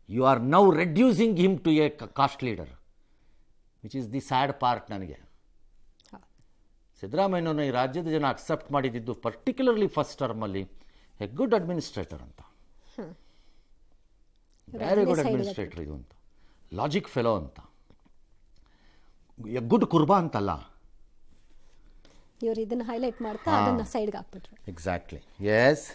You are now reducing him to a caste leader, which is the sad part. ನನಗೆ ಸಿದ್ದರಾಮಯ್ಯನವ್ರನ್ನ ಈ ರಾಜ್ಯದ ಜನ ಅಕ್ಸೆಪ್ಟ್ ಮಾಡಿದ್ದು ಪರ್ಟಿಕ್ಯುಲರ್ಲಿ ಫಸ್ಟ್ ಟರ್ಮಲ್ಲಿ ಎ ಗುಡ್ ಅಡ್ಮಿನಿಸ್ಟ್ರೇಟರ್ ಅಂತ, ವೆರಿ ಗುಡ್ ಅಡ್ಮಿನಿಸ್ಟ್ರೇಟರ್ ಇದು ಅಂತ, ಲಾಜಿಕ್ ಫೆಲೋ ಅಂತ, ಎ ಗುಡ್ ಕುರ್ಬಾ ಅಂತಲ್ಲ. ಇವರು ಇದನ್ನ ಹೈಲೈಟ್ ಮಾಡ್ತಾ ಅದನ್ನ ಸೈಡ್ಗೆ ಹಾಕ್ಬಿಟ್ರು. ಎಕ್ಸಾಕ್ಟ್ಲಿ. ಎಸ್.